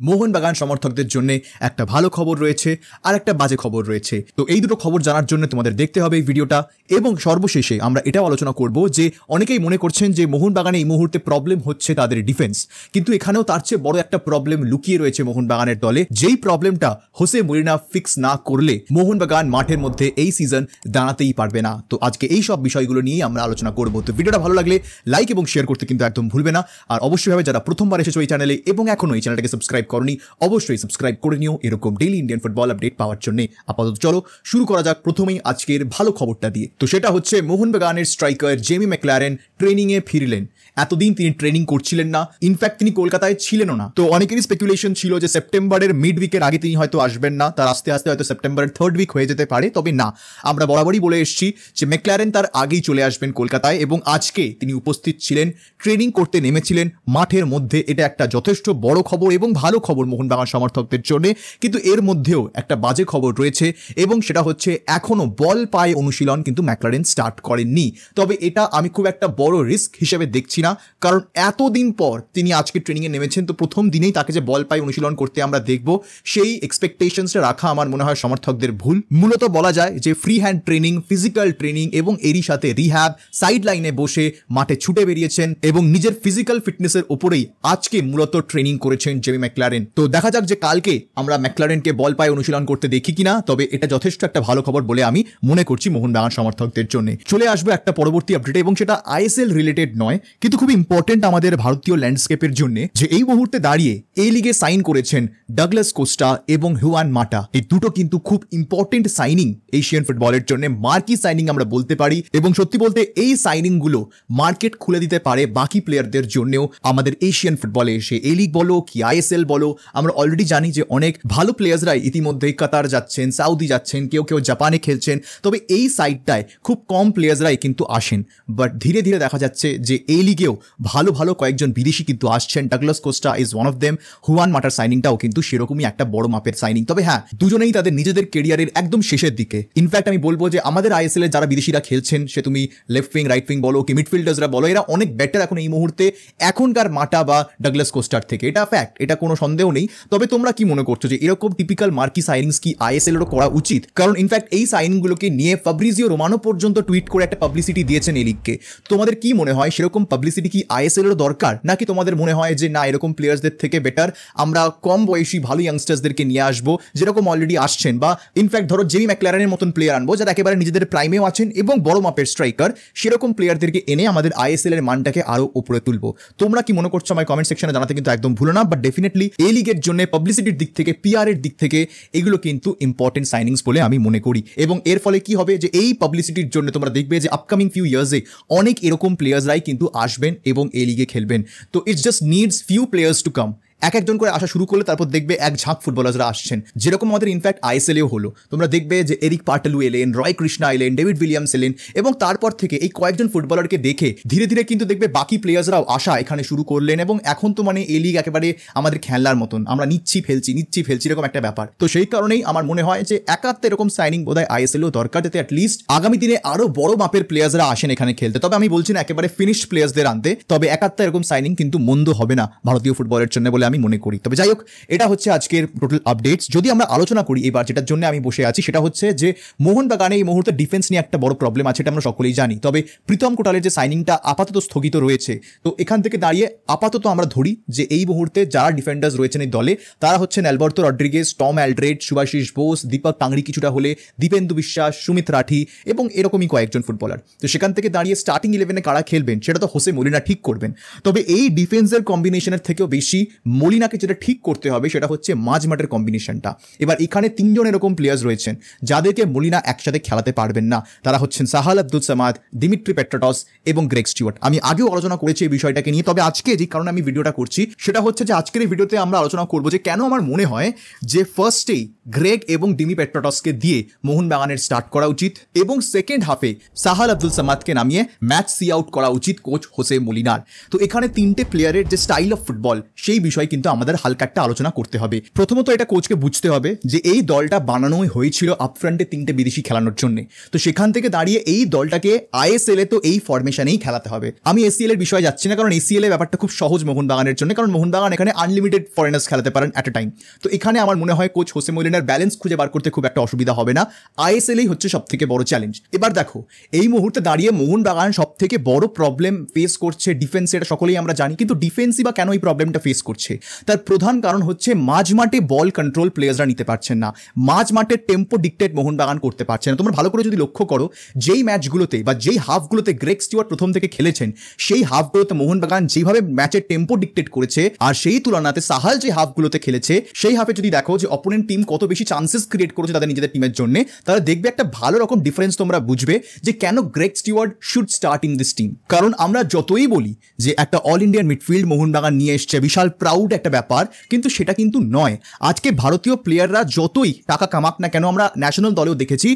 মোহনবাগান সমর্থকদের জন্য একটা ভালো খবর রয়েছে আর একটা বাজে খবর রয়েছে। তো এই দুটো খবর জানার জন্য তোমাদের দেখতে হবে এই ভিডিওটা, এবং সর্বশেষে আমরা এটাও আলোচনা করব যে অনেকেই মনে করছেন যে মোহনবাগানে এই মুহূর্তে প্রবলেম হচ্ছে তাদের ডিফেন্স, কিন্তু এখানেও তার চেয়ে বড় একটা প্রবলেম লুকিয়ে রয়েছে মোহনবাগানের দলে, যেই প্রবলেমটা হোসে মলিনা ফিক্স না করলে মোহনবাগান মাঠের মধ্যে এই সিজন দাঁড়াতেই পারবে না। তো আজকে এই সব বিষয়গুলো নিয়েই আমরা আলোচনা করব। তো ভিডিওটা ভালো লাগলে লাইক এবং শেয়ার করতে কিন্তু একদম ভুলবে না। আর অবশ্যই যারা প্রথমবার এসেছো এই চ্যানেলে এবং এখনো এই চ্যানেলটাকে সাবস্ক্রাইব করনি, অবশ্যই সাবস্ক্রাইব করে নিও এরকম ডেইলি ইন্ডিয়ান ফুটবল আপডেট পাওয়ার জন্য। আপাতত চলো শুরু করা যাক প্রথমেই আজকের ভালো খবরটা দিয়ে। তো সেটা হচ্ছে মোহনবাগানের স্ট্রাইকার জেমি ম্যাকলারেন ট্রেনিংয়ে ফিরলেন। এতদিন তিনি ট্রেনিং করছিলেন না, ইনফ্যাক্ট তিনি কলকাতায় ছিলেনও না। তো অনেকেরই স্পেকুলেশন ছিল যে সেপ্টেম্বরের মিড উইকের আগে তিনি হয়তো আসবেন না, তার আস্তে আস্তে হয়তো সেপ্টেম্বরের থার্ড উইক হয়ে যেতে পারে। তবে না, আমরা বরাবরই বলে এসেছি যে ম্যাকলারেন তার আগেই চলে আসবেন কলকাতায়, এবং আজকে তিনি উপস্থিত ছিলেন, ট্রেনিং করতে নেমেছিলেন মাঠের মধ্যে। এটা একটা যথেষ্ট বড় খবর এবং ভালো খবর মোহনবাগান সমর্থকদের জন্য। কিন্তু এর মধ্যেও একটা বাজে খবর রয়েছে, এবং সেটা হচ্ছে এখনো বল পায়ে অনুশীলন কিন্তু ম্যাকলারেন স্টার্ট করেননি। তবে এটা আমি খুব একটা বড় রিস্ক হিসেবে দেখছি না, কারণ এতদিন পর তিনি আজকে ট্রেনিংয়ে নেমেছেন। তো প্রথম দিনেই তাকে যে বল পায়ে অনুশীলন করতে আমরা দেখব, সেই এক্সপেকটেশনসটা রাখা আমার মনে হয় সমর্থকদের ভুল। মূলত বলা যায় যে free hand training, physical training এবং এরই সাথে রিহ্যাব, সাইড লাইনে বসে মাঠে ছুটে বেরিয়েছেন এবং নিজের ফিজিক্যাল ফিটনেসের উপরেই আজকে মূলত ট্রেনিং করেছেন জেমি ম্যাকলারেন। তো দেখা যাক যে কালকে আমরা ম্যাকলারেনকে বল পায়ে অনুশীলন করতে দেখি কিনা। তবে এটা যথেষ্ট একটা ভালো খবর বলে আমি মনে করছি মোহনবাগান সমর্থকদের জন্য। চলে আসবো একটা পরবর্তী আপডেটে, এবং সেটা আইএসএল রিলেটেড নয়, কিন্তু খুব ইম্পর্টেন্ট আমাদের ভারতীয় ল্যান্ডস্কেপের জন্য, যে এই মুহূর্তে দাঁড়িয়ে এই লিগে সাইন করেছেন ডাগলাস কোস্টা এবং হুয়ান মাটা। এই দুটো কিন্তু খুব ইম্পর্টেন্ট সাইনিং এশিয়ান ফুটবলের জন্য, মার্কি সাইনিং আমরা বলতে পারি। এবং সত্যি বলতে এই সাইনিং গুলো মার্কেট খুলে দিতে পারে বাকি প্লেয়ারদের জন্যও আমাদের এশিয়ান ফুটবলে এসে। এই লিগ বলো কি আইএসএল বলো, আমরা অলরেডি জানি যে অনেক ভালো প্লেয়ার্সরাই ইতিমধ্যেই কাতার যাচ্ছেন, সাউদি যাচ্ছেন, কেউ কেউ জাপানে খেলছেন। তবে এই সাইডটায় খুব কম প্লেয়ার্সরাই কিন্তু আসেন, বাট ধীরে ধীরে দেখা যাচ্ছে যে এই লিগেও ভালো ভালো কয়েকজন বিদেশি কিন্তু আসছেন। Douglas Costa is one of them. Juan Mata সাইনিংটাও কিন্তু সেরকমই একটা বড় মাপের সাইনিং। তবে হ্যাঁ, দুজনেই তাদের নিজেদের কেরিয়ারের একদম শেষের দিকে। ইনফ্যাক্ট আমি বলবো যে আমাদের আইএসএল এর যারা বিদেশিরা খেলছেন, সে তুমি লেফট উইং, রাইট উইং বলো কি মিডফিল্ডার্সরা বলো, এরা অনেক বেটার এখন এই মুহূর্তে এখনকার মাটা বা ডাগলাস কোস্টার থেকে। এটা ফ্যাক্ট, এটা কোনো সন্দেহ নেই। তবে তোমরা কি মনে করছো যে এরকম টিপিক্যাল মার্কি সাইনিংস কি আইএসএল এরও করা উচিত? কারণ ইনফ্যাক্ট এই সাইনিংগুলোকে নিয়ে ফাব্রিজিও রোমানো পর্যন্ত টুইট করে একটা পাবলিসিটি দিয়েছেন এই লিগকে। তোমাদের কি মনে হয় সেরকম পাবলিসিটি কি আইএসএল এর দরকার, নাকি তোমাদের মনে হয় যে না, এরকম প্লেয়ার্সদের থেকে বেটার আমরা কম বয়সী ভালো ইয়াংস্টার্সদেরকে নিয়ে আসবো, যেরকম অলরেডি আসছেন, বা ইনফ্যাক্ট ধরো জেমি ম্যাকলারেনের মতন প্লেয়ার আনবো যারা একেবারে নিজেদের প্রাইমেও আছেন এবং বড় মাপের স্ট্রাইকার, সেরকম প্লেয়ারদেরকে এনে আমাদের আইএসএল এর মানটাকে আরো উপরে তুলবো? তোমরা কি মনে করছো আমার কমেন্ট সেকশনে জানাতে কিন্তু একদম ভুলো না। বাট ডেফিনেটলি এই লিগের জন্য পাবলিসিটির দিক থেকে, পিআর এর দিক থেকে এগুলো কিন্তু ইম্পর্টেন্ট সাইনিংস বলে আমি মনে করি। এবং এর ফলে কি হবে যে এই পাবলিসিটির জন্য তোমরা দেখবে যে আপকামিং ফিউ ইয়ার্সে অনেক এরকম প্লেয়ার্সরাই কিন্তু আসবেন এবং এই লিগে খেলবেন। তো it's just needs few players to come. এক একজন করে আসা শুরু করলে তারপর দেখবে এক ঝাঁক ফুটবলাররা আসছেন, যেরকম আমাদের ইনফ্যাক্ট আইএসএলেও হলো। তোমরা দেখবে যে এরিক পার্টেলু এলেন, রয় কৃষ্ণা এলেন, ডেভিড উইলিয়ামস এলেন, এবং তারপর থেকে এই কয়েকজন ফুটবলারকে দেখে ধীরে ধীরে কিন্তু দেখবে বাকি প্লেয়ার্সরাও আসা এখানে শুরু করলেন। এবং এখন তো মানে এই লিগ একেবারে আমাদের খেলার মতন, আমরা নিচ্ছি ফেলছি এরকম একটা ব্যাপার। তো সেই কারণেই আমার মনে হয় যে একাত্তে এরকম সাইনিং বোধহয় আইএসএলও দরকার, যাতে অ্যাটলিস্ট আগামী দিনে আরো বড় মাপের প্লেয়ার্সরা আসেন এখানে খেলতে। তবে আমি বলছি না একেবারে ফিনিশড প্লেয়ার্সদের আনতে, তবে একাত্তে এরকম সাইনিং কিন্তু মন্দ হবে না ভারতীয় ফুটবলের জন্য বলে আমি মনে করি। তবে যাই হোক, এটা হচ্ছে আজকের টোটাল আপডেটস। যদি আমরা আলোচনা করি এবার যেটার জন্য আমি বসে আছি, সেটা হচ্ছে যে মোহনবাগানে এই মুহূর্তে ডিফেন্স নিয়ে একটা বড় প্রবলেম আছে, এটা আমরা সকলেই জানি। তবে প্রীতম কোটালের যে সাইনিংটা আপাতত স্থগিত রয়েছে, তো এখান থেকে দাঁড়িয়ে আপাতত আমরা ধরি যে এই মুহূর্তে যারা ডিফেন্ডার্স রয়েছেন এই দলে, তারা হচ্ছেন Alberto Rodriguez, Tom Aldred, Subhasish Bose, Deepak Tangri কিছুটা হলে, দীপেন্দু বিশ্বাস, সুমিত রাঠি এবং এরকমই কয়েকজন ফুটবলার। তো সেখান থেকে দাঁড়িয়ে স্টার্টিং 11-এ কারা খেলবেন সেটা তো হোসে মলিনা ঠিক করবেন। তবে এই ডিফেন্সের কম্বিনেশনের থেকেও বেশি মলিনাকে যেটা ঠিক করতে হবে সেটা হচ্ছে মাঝমাঠের কম্বিনেশনটা। এবার এখানে তিনজন এরকম প্লেয়ার্স রয়েছেন যাদেরকে মলিনা একসাথে খেলাতে পারবেন না। তারা হচ্ছেন সাহাল আব্দুল সামাদ, দিমিত্রি পেট্রাটস এবং গ্রেগ স্টিওয়ার্ট। আমি আগেও আলোচনা করেছি এই বিষয়টাকে নিয়ে। তবে আজকে যে কারণে আমি ভিডিওটা করছি সেটা হচ্ছে যে আজকের এই ভিডিওতে আমরা আলোচনা করবো যে কেন আমার মনে হয় যে ফার্স্টেই গ্রেগ এবং ডিমি পেট্রাটসকে দিয়ে মোহনবাগানের স্টার্ট করা উচিত, এবং সেকেন্ড হাফে সাহাল আব্দুল সামাদকে নামিয়ে ম্যাচ সি আউট করা উচিত কোচ হোসে মলিনার। তো এখানে তিনটে প্লেয়ারের যে স্টাইল অফ ফুটবল সেই বিষয় কিন্তু আমাদের হালকা একটা আলোচনা করতে হবে। প্রথমত এটা কোচকে বুঝতে হবে যে এই দলটা বানানোই হয়েছিল আপফ্রন্টে 3টে বিদেশি খেলানোর জন্য। তো সেখান থেকে দাঁড়িয়ে এই দলটাকে আইএসএল এ তো এই ফরমেশনেই খেলাতে হবে। আমি এসিএল এর বিষয়ে যাচ্ছি না, কারণ এসিএল এর ব্যাপারটা খুব সহজ মোহনবাগানের জন্য, কারণ মোহনবাগান এখানে আনলিমিটেড ফরেনার্স খেলাতে পারেন অ্যাট এ টাইম। তো এখানে আমার মনে হয় কোচ হোসে মলিনার ব্যালেন্স খুঁজে বার করতে খুব একটা অসুবিধা হবে না। আইএসএলই হচ্ছে সব থেকে বড় চ্যালেঞ্জ। এবার দেখো এই মুহূর্তে দাঁড়িয়ে মোহনবাগান সব থেকে বড় প্রবলেম ফেস করছে ডিফেন্সে, এটা সকলেই আমরা জানি। কিন্তু ডিফেন্সই বা কেন এই প্রবলেমটা ফেস করছে, তার প্রধান কারণ হচ্ছে মাঝমাঠে বল কন্ট্রোল প্লেয়াররা নিতে পারছেন না, মাঝমাঠের টেম্পো ডিক্টেট মোহনবাগান করতে পারছে না। তোমরা ভালো করে যদি লক্ষ্য করো, যেই ম্যাচগুলোতে বা যেই হাফগুলোতে গ্রেগ স্টুয়ার্ট প্রথম থেকে খেলেছেন, সেই হাফগুলোতে মোহনবাগান যেভাবে ম্যাচের টেম্পো ডিক্টেট করেছে, আর সেই তুলনাতে সাহাল যে হাফগুলোতে খেলেছে, সেই হাফে যদি দেখো যে অপোনেন্ট টিম কত বেশি চান্সেস ক্রিয়েট করেছে তাদের নিজেদের টিমের জন্য, তাহলে দেখবে একটা ভালো রকম ডিফারেন্স তোমরা বুঝবে যে কেন Greg Stewart should start in this team. কারণ আমরা যতই বলি যে একটা অল ইন্ডিয়ান মিডফিল্ড মোহনবাগান নিয়ে এসছে, বিশাল প্রাউড একটা ব্যাপার, কিন্তু সেটা কিন্তু নয়। আজকে ভারতীয় প্লেয়াররা যতই টাকা কামাক না কেন, আমরা ন্যাশনাল দলেও দেখেছি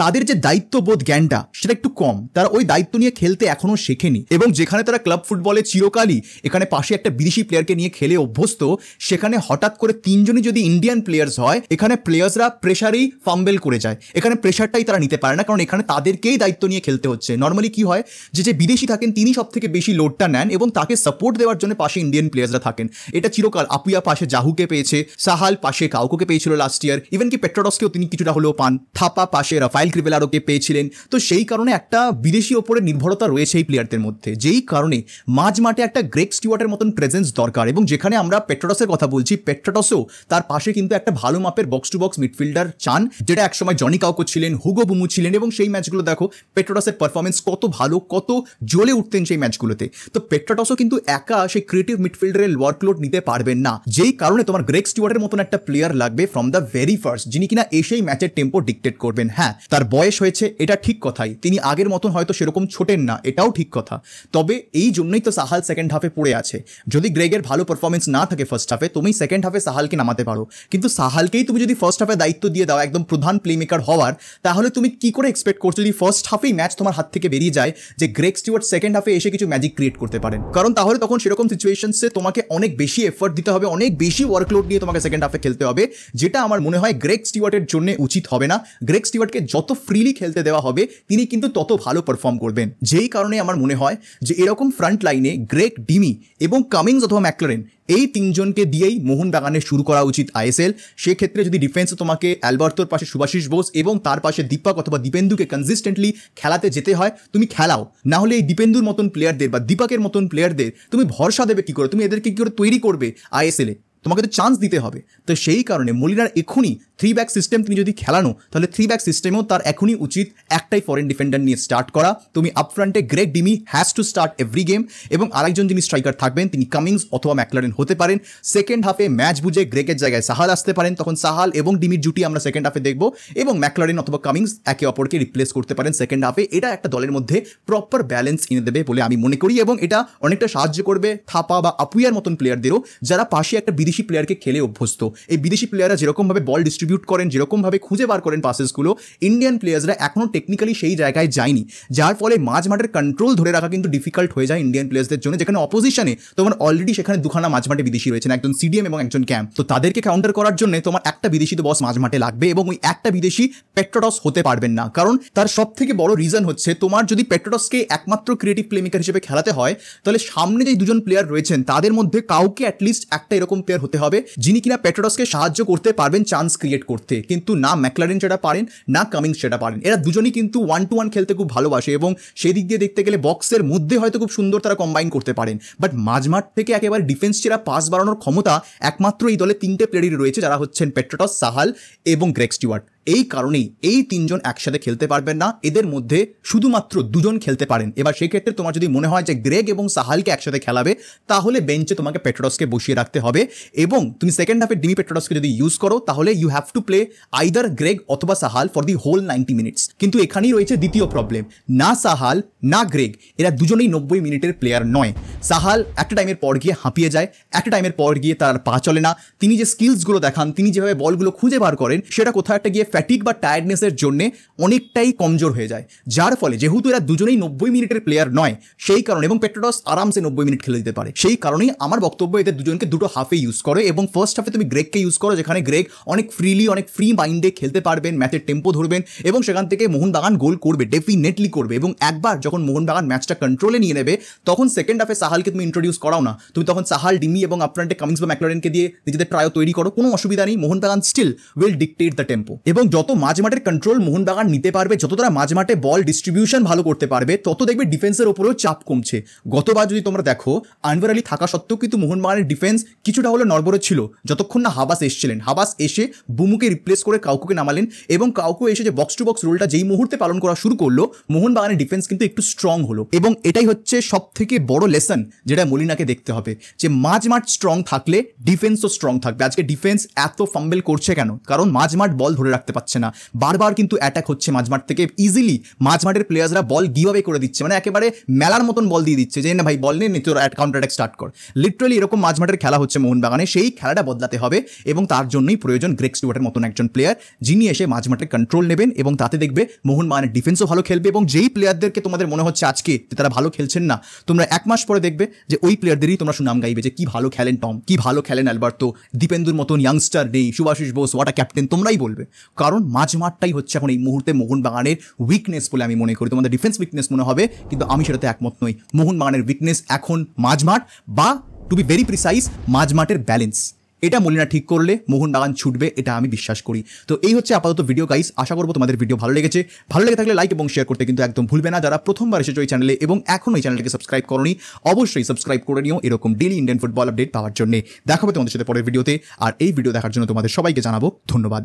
তাদের যে দায়িত্ববোধ জ্ঞানটা সেটা একটু কম, তারা ওই দায়িত্ব নিয়ে খেলতে এখনো শেখেনি। এবং যেখানে তারা ক্লাব ফুটবলে চিরকালই এখানে পাশে একটা বিদেশি প্লেয়ারকে নিয়ে খেলে অভ্যস্ত, সেখানে হঠাৎ করে 3জনই যদি ইন্ডিয়ান প্লেয়ার্স হয়, এখানে প্লেয়ার্সরা প্রেশারেই ফাম্বেল করে যায়। এখানে প্রেশারটাই তারা নিতে পারে না, কারণ এখানে তাদেরকেই দায়িত্ব নিয়ে খেলতে হচ্ছে। নর্মালি কি হয় যে বিদেশি থাকেন তিনি সব থেকে বেশি লোডটা নেন এবং তাকে সাপোর্ট দেওয়ার জন্য পাশে ইন্ডিয়ান প্লেয়ার্সরা থাকেন। এটা চিরকাল আপুয়া পাশে জাহুকে পেয়েছে, সাহাল পাশে কাউকে পেয়েছিল লাস্ট ইয়ার, ইভেন কি পেট্রোডসকেও তিনি কিছুটা হলেও পান, থাপা পাশে রাফায়েল ক্রিভেলারোকে পেয়েছিলেন। তো সেই কারণে একটা বিদেশি ওপরে নির্ভরতা রয়েছে এই প্লেয়ারদের মধ্যে, যেই কারণে মাঝ মাঠে একটা গ্রেগ স্টুয়ার্টের মতন প্রেজেন্স দরকার। এবং যেখানে আমরা পেট্রোডসের কথা বলছি, পেট্রোডসও তার পাশে কিন্তু একটা ভালো মাপের বক্স টু বক্স মিডফিল্ডার চান, যেটা একসময় জনি কাউকো ছিলেন, হুগো বুমু ছিলেন, এবং সেই ম্যাচগুলো দেখো পেট্রোডসের পারফরমেন্স কত ভালো, কত জ্বলে উঠতেন সেই ম্যাচগুলোতে। তো পেট্রোডসও কিন্তু একা সেই ক্রিয়েটিভ মিডফিল্ডারের ওয়ার্কলোড নিতে পারবেন না, যেই কারণে তোমার গ্রেগ স্টুয়ার্টের মতন একটা প্লেয়ার লাগবে ফ্রম দ্য ভেরি ফার্স্ট, যিনি কিনা এসেই ম্যাচের টেম্পো ডিক্টেট করবেন। হ্যাঁ, তার বয়স হয়েছে, এটা ঠিক কথাই, তিনি আগের মতন হয়তো সেরকম ছোটেন না, এটাও ঠিক কথা। তবে এই জন্যই তো সাহাল সেকেন্ড হাফে পড়ে আছে। যদি গ্রেগের ভালো পারফরমেন্স না থাকে ফার্স্ট হাফে, তুমি সেকেন্ড হাফে সাহালকে নামাতে পারো, কিন্তু সাহালকেই তুমি যদি ফার্স্ট হাফে দায়িত্ব দিয়ে দাও একদম প্রধান প্লেমেকার হওয়ার, তাহলে তুমি কি করে এক্সপেক্ট করছো যদি ফার্স্ট হাফেই ম্যাচ তোমার হাত থেকে বেরিয়ে যায় যে গ্রেগ স্টুয়ার্ট সেকেন্ড হাফে এসে কিছু ম্যাজিক ক্রিয়েট করতে পারেন? কারণ তাহলে তখন সেরকম সিচুয়েশনসে তোমাকে অনেক বেশি এফর্ট দিতে হবে, অনেক বেশি ওয়ার্কলোড নিয়ে তোমাকে সেকেন্ড হাফে খেলতে হবে, যেটা আমার মনে হয় গ্রেগ স্টুয়ার্টের জন্য উচিত হবে না। গ্রেগ স্টুয়ার্টকে যত ফ্রিলি খেলতে দেওয়া হবে তিনি কিন্তু তত ভালো পারফর্ম করবেন। যেই কারণে আমার মনে হয় যে এরকম ফ্রন্ট লাইনে গ্রেগ, ডিমি এবং কামিংস অথবা ম্যাকলারেন, এই 3জনকে দিয়েই মোহনবাগানের শুরু করা উচিত আইএসএল। সেক্ষেত্রে যদি ডিফেন্সে তোমাকে অ্যালবার্তোর পাশে সুভাশিস বোস এবং তার পাশে দীপক অথবা দীপেন্দুকে কনসিস্টেন্টলি খেলাতে যেতে হয়, তুমি খেলাও। না হলে এই দীপেন্দুর মতন প্লেয়ারদের বা দীপকের মতন প্লেয়ারদের তুমি ভরসা দেবে কি করে? তুমি এদেরকে কি করে তৈরি করবে আইএসএলে? তোমাকে তো চান্স দিতে হবে। তো সেই কারণে মলিনার এখনই 3 ব্যাক সিস্টেম তিনি যদি খেলানো, তাহলে 3 ব্যাক সিস্টেমেও তার এখনই উচিত একটাই ফরেন ডিফেন্ডার নিয়ে স্টার্ট করা। তুমি আপফ্রন্টে গ্রেগ ডিমি has to start every game, এবং আরেকজন যিনি স্ট্রাইকার থাকবেন তিনি কামিংস অথবা ম্যাকলারেন হতে পারেন। সেকেন্ড হাফে ম্যাচ বুঝে গ্রেগের জায়গায় সাহাল আসতে পারেন, তখন সাহাল এবং ডিমির জুটি আমরা সেকেন্ড হাফে দেখবো, এবং ম্যাকলারেন অথবা কামিংস একে অপরকে রিপ্লেস করতে পারেন সেকেন্ড হাফে। এটা একটা দলের মধ্যে প্রপার ব্যালেন্স এনে দেবে বলে আমি মনে করি, এবং এটা অনেকটা সাহায্য করবে থাপা বা আপুয়ার মতন প্লেয়ারদেরও, যারা পাশে একটা বিদেশি প্লেয়ারকে খেলে অভ্যস্ত। এই বিদেশি প্লেয়াররা যেরকমভাবে বল ডিস্ট্রিবিউট করেন, যেরকমভাবে খুঁজে বার করেন পাসেসগুলো, ইন্ডিয়ান প্লেয়ার্সরা এখনও টেকনিক্যালি সেই জায়গায় যায়নি, যার ফলে মাঝ মাঠের কন্ট্রোল ধরে রাখা কিন্তু ডিফিকাল্ট হয়ে যায় ইন্ডিয়ান প্লেয়ার্সদের জন্য, যেখানে অপোজিশনে তোমার অলরেডি সেখানে দুখানা মাঝ মাঠে বিদেশি রয়েছেন, একজন সিডিএম এবং একজন ক্যাম্প। তো তাদেরকে কাউন্টার করার জন্য তোমার একটা বিদেশি তো বস মাঝ মাঠে লাগবে, এবং ওই একটা বিদেশি পেট্রোডস হতে পারবেন না। কারণ তার সব থেকে বড় রিজন হচ্ছে, তোমার যদি পেট্রোডসকে একমাত্র ক্রিয়েটিভ প্লেমেকার হিসেবে খেলাতে হয়, তাহলে সামনে যে 2জন প্লেয়ার রয়েছেন তাদের মধ্যে কাউকে অ্যাটলিস্ট একটা এরকম প্লেয়ার হতে হবে যিনি কিনা পেট্রোডসকে সাহায্য করতে পারবেন চান্স ক্রিয়েট করতে। কিন্তু না ম্যাকলারেন সেটা পারেন, না কামিংস সেটা পারেন। এরা দুজনই কিন্তু 1-to-1 খেলতে খুব ভালোবাসে, এবং সেই দিক দিয়ে দেখতে গেলে বক্সের মধ্যে হয়তো খুব সুন্দর তারা কম্বাইন করতে পারেন, বাট মাঝমাঠ থেকে একেবারে ডিফেন্স ছেড়া পাস বাড়ানোর ক্ষমতা একমাত্র এই দলে 3টে প্লেয়ারই রয়েছে, যারা হচ্ছেন পেট্রোডস, সাহাল এবং গ্রেগ স্টুয়ার্ট। এই কারণেই এই 3জন একসাথে খেলতে পারবেন না, এদের মধ্যে শুধুমাত্র 2জন খেলতে পারেন। এবার সেক্ষেত্রে তোমার যদি মনে হয় যে গ্রেগ এবং সাহালকে একসাথে খেলাবে, তাহলে বেঞ্চে তোমাকে পেট্রোডসকে বসিয়ে রাখতে হবে, এবং তুমি সেকেন্ড হাফে ডিমি পেট্রোডসকে যদি ইউজ করো, তাহলে you have to play either Greg অথবা Sahal for the whole 90 minutes. কিন্তু এখানেই রয়েছে দ্বিতীয় প্রবলেম, না সাহাল না গ্রেগ এরা দুজনেই 90 মিনিটের প্লেয়ার নয়। সাহাল একটা টাইমের পর গিয়ে হাঁপিয়ে যায়, একটা টাইমের পর গিয়ে তার পা চলে না, তিনি যে স্কিলসগুলো দেখান, তিনি যেভাবে বলগুলো খুঁজে বার করেন, সেটা কোথাও একটা গিয়ে ফ্যাটিক বা টায়ার্ডনেসের জন্য অনেকটাই কমজোর হয়ে যায়, যার ফলে যেহেতু এরা দুজনেই 90 মিনিটের প্লেয়ার নয় সেই কারণে, এবং পেট্রোডস আরামসে 90 মিনিট খেলে দিতে পারে, সেই কারণেই আমার বক্তব্য এদের দুজনকে দুটো হাফে ইউজ করো। এবং ফার্স্ট হাফে তুমি গ্রেগকে ইউজ করো, যেখানে গ্রেগ অনেক ফ্রিলি, অনেক ফ্রি মাইন্ডে খেলতে পারবেন, ম্যাচের টেম্পো ধরবেন এবং সেখান থেকে মোহনবাগান গোল করবে, ডেফিনেটলি করবে। এবং একবার যখন মোহনবাগান ম্যাচটা কন্ট্রোলে নিয়ে নেবে তখন সেকেন্ড হাফে সাহালকে তুমি ইন্ট্রোডিউস করাও না, তুমি তখন সাহাল, ডিমি এবং আপফ্রন্টে কামিন্স বা ম্যাকলারেনকে দিয়ে নিজেদের ট্রায়ও তৈরি করো, কোনো অসুবিধা নেই। Mohun Bagan still will dictate the tempo. এবং যত মাঝমাঠের কন্ট্রোল মোহনবাগান নিতে পারবে, যত তারা মাঝমাঠে বল ডিস্ট্রিবিউশন ভালো করতে পারবে, তত দেখবে ডিফেন্সের ওপরেও চাপ কমছে। গতবার যদি তোমরা দেখো, আনভার আলী থাকা সত্ত্বেও কিন্তু মোহনবাগানের ডিফেন্স কিছুটা হলো নড়বড়ে ছিল যতক্ষণ না হাবাস এসেছিলেন। হাবাস এসে বুমুকে রিপ্লেস করে কাউকুকে নামালেন এবং কাউকু এসে যে বক্স টু বক্স রোলটা যেই মুহূর্তে পালন করা শুরু করলো, মোহনবাগানের ডিফেন্স কিন্তু একটু স্ট্রং হলো। এবং এটাই হচ্ছে সব থেকে বড় লেসন যেটা মলিনাকে দেখতে হবে, যে মাঝমাঠ স্ট্রং থাকলে ডিফেন্সও স্ট্রং থাকবে। আজকে ডিফেন্স এত ফাম্বেল করছে কেন? কারণ মাঝমাঠ বল ধরে রাখতে পারছে না, বারবার কিন্তু অ্যাটাক হচ্ছে মাঝমাঠ থেকে, ইজিলি মাঝমাঠের প্লেয়ার্সরা বল গিভ অ্যাওয়ে করে দিচ্ছে, মানে একেবারে মেলার মতন বল দিয়ে দিচ্ছে যে না ভাই বল নেই, তোর কাউন্টার অ্যাটাক স্টার্ট কর। লিটারালি এরকম মাঝমাঠের খেলা হচ্ছে মোহনবাগানে, সেই খেলাটা বদলাতে হবে এবং তার জন্যই প্রয়োজন গ্রেগ স্টুয়ার্টের মতন একজন প্লেয়ার, যিনি এসে মাঝমাঠে কন্ট্রোল নেবেন এবং তাতে দেখবে মোহনবাগানের ডিফেন্সও ভালো খেলবে। এবং যেই প্লেয়ারদেরকে তোমাদের মনে হচ্ছে আজকে যে তারা ভালো খেলছেন না, তোমরা এক মাস পরে দেখবে যে ওই প্লেয়ারদেরই তোমরা সুনাম গাইবে যে কি ভালো খেলেন টম, কি ভালো খেলেন অ্যালবার্তো, দীপেন্দুর মতন ইয়াংস্টার নেই, সুভাশিস বোস ওয়াটা ক্যাপ্টেন, তোমরাই বলবে। কারণ মাঝমাঠটাই হচ্ছে এখন এই মুহূর্তে মোহনবাগানের উইকনেস বলে আমি মনে করি। তোমাদের ডিফেন্স উইকনেস মনে হবে, কিন্তু আমি সেটাতে একমত নই। মোহনবাগানের উইকনেস এখন মাঝমাঠ, বা টু বি ভেরি প্রিসাইজ মাঝমাঠের ব্যালেন্স। এটা মলিনা ঠিক করলে মোহনবাগান ছুটবে, এটা আমি বিশ্বাস করি। তো এই হচ্ছে আপাতত ভিডিও গাইস, আশা করবো তোমাদের ভিডিও ভালো লেগেছে। ভালো লেগে থাকলে লাইক এবং শেয়ার করতে কিন্তু একদম ভুলবে না। যারা প্রথমবার এসেছো এই চ্যানেলে এবং এখন এই চ্যানেলটাকে সাবস্ক্রাইব করোনি, অবশ্যই সাবস্ক্রাইব করে নিও এরকম ডেইলি ইন্ডিয়ান ফুটবল আপডেট পাওয়ার জন্য। দেখা হবে তোমাদের সাথে পরের ভিডিওতে, আর এই ভিডিও দেখার জন্য তোমাদের সবাইকে জানাবো ধন্যবাদ।